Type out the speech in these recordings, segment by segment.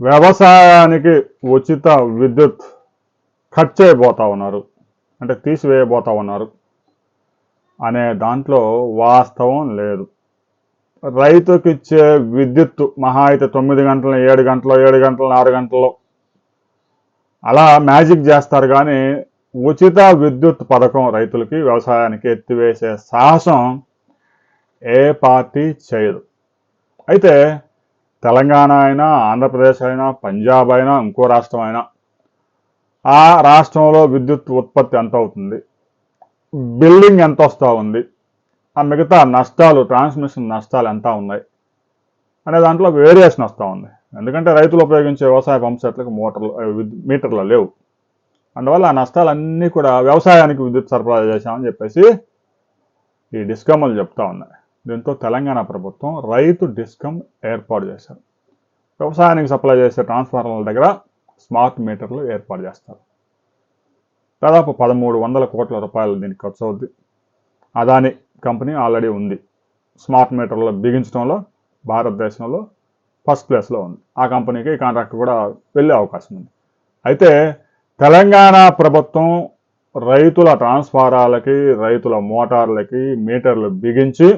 వ్యవసాయానికి ఉచిత విద్యుత్ కట్ చేయబోతా ఉన్నారు, అంటే తీసివేయబోతా ఉన్నారు అనే దాంట్లో వాస్తవం లేదు. రైతుకి ఇచ్చే విద్యుత్తు మహా అయితే 9 గంటలు, 7 గంటలు, 7 గంటలు, 6 గంటలు అలా మ్యాజిక్ చేస్తారు. కానీ ఉచిత విద్యుత్ పథకం రైతులకి, వ్యవసాయానికి ఎత్తివేసే సాహసం ఏ పార్టీ చేయదు. అయితే తెలంగాణ అయినా, ఆంధ్రప్రదేశ్ అయినా, పంజాబ్ అయినా, ఇంకో రాష్ట్రం అయినా, ఆ రాష్ట్రంలో విద్యుత్ ఉత్పత్తి ఎంత అవుతుంది, బిల్డింగ్ ఎంత వస్తూ ఉంది, ఆ మిగతా నష్టాలు, ట్రాన్స్మిషన్ నష్టాలు ఎంత ఉన్నాయి అనే దాంట్లో వేరియేషన్ వస్తూ ఉంది. ఎందుకంటే రైతులు ఉపయోగించే వ్యవసాయ పంప్ సెట్లకు మీటర్లు లేవు. అందువల్ల ఆ నష్టాలన్నీ కూడా వ్యవసాయానికి విద్యుత్ సరఫరా చేశామని చెప్పేసి ఈ డిస్కమ్లు చెప్తా ఉన్నాయి. దీంతో తెలంగాణ ప్రభుత్వం రైతు డిస్కమ్ ఏర్పాటు చేశారు. వ్యవసాయానికి సప్లై చేసే ట్రాన్స్ఫార్మర్ల దగ్గర స్మార్ట్ మీటర్లు ఏర్పాటు చేస్తారు. దాదాపు 1300 కోట్ల రూపాయలు దీనికి ఖర్చు అవుద్ది. అదాని కంపెనీ ఆల్రెడీ ఉంది. స్మార్ట్ మీటర్లు బిగించడంలో భారతదేశంలో ఫస్ట్ ప్లేస్లో ఉంది. ఆ కంపెనీకి కాంట్రాక్ట్ కూడా వెళ్ళే అవకాశం ఉంది. అయితే తెలంగాణ ప్రభుత్వం రైతుల ట్రాన్స్ఫారాలకి, రైతుల మోటార్లకి మీటర్లు బిగించి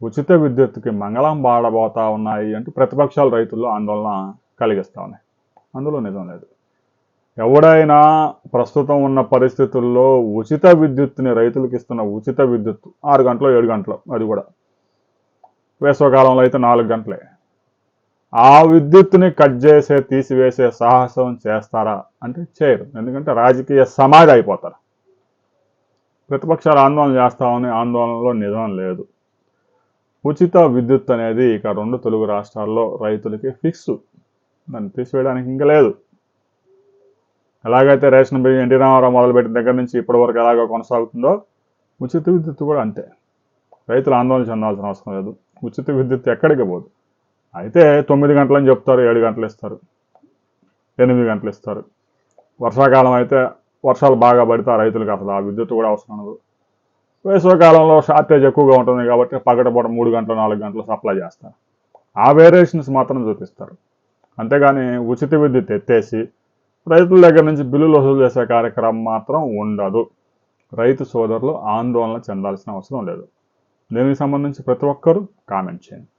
ఉచిత విద్యుత్తుకి మంగళం పాడబోతా ఉన్నాయి అంటూ ప్రతిపక్షాలు రైతుల్లో ఆందోళన కలిగిస్తూ ఉన్నాయి. అందులో నిజం లేదు. ఎవడైనా ప్రస్తుతం ఉన్న పరిస్థితుల్లో ఉచిత విద్యుత్తుని, రైతులకు ఇస్తున్న ఉచిత విద్యుత్తు 6 గంటలు, 7 గంటలు, అది కూడా వేసవకాలంలో అయితే 4 గంటలే, ఆ విద్యుత్తుని కట్ చేసే, తీసివేసే సాహసం చేస్తారా అంటే చేయరు. ఎందుకంటే రాజకీయ సమాధి అయిపోతారు. ప్రతిపక్షాలు ఆందోళన చేస్తామని ఆందోళనలో నిజం లేదు. ఉచిత విద్యుత్ అనేది ఇక 2 తెలుగు రాష్ట్రాల్లో రైతులకి ఫిక్స్. దాన్ని తీసివేయడానికి ఇంకా లేదు. ఎలాగైతే రేషన్ బియ్యం ఎన్టీ రామారావు మొదలుపెట్టిన దగ్గర నుంచి ఇప్పటి వరకు ఎలాగో కొనసాగుతుందో ఉచిత విద్యుత్ కూడా అంతే. రైతులు ఆందోళన చెందాల్సిన అవసరం లేదు. ఉచిత విద్యుత్ ఎక్కడికి పోదు. అయితే 9 గంటలని చెప్తారు, 7 గంటలు ఇస్తారు, 8 గంటలు ఇస్తారు. వర్షాకాలం అయితే వర్షాలు బాగా పడితే రైతులకు అసలు ఆ విద్యుత్ కూడా అవసరం ఉండదు. వేసవికాలంలో షార్టేజ్ ఎక్కువగా ఉంటుంది కాబట్టి పగటిపూట 3 గంటలు, 4 గంటలు సప్లై చేస్తారు. ఆ వేరియేషన్స్ మాత్రం చూపిస్తారు. అంతేగాని ఉచిత విద్యుత్ ఎత్తేసి రైతుల దగ్గర నుంచి బిల్లులు వసూలు చేసే కార్యక్రమం మాత్రం ఉండదు. రైతు సోదరులు ఆందోళన చెందాల్సిన అవసరం లేదు. దీనికి సంబంధించి ప్రతి ఒక్కరూ కామెంట్ చేయండి.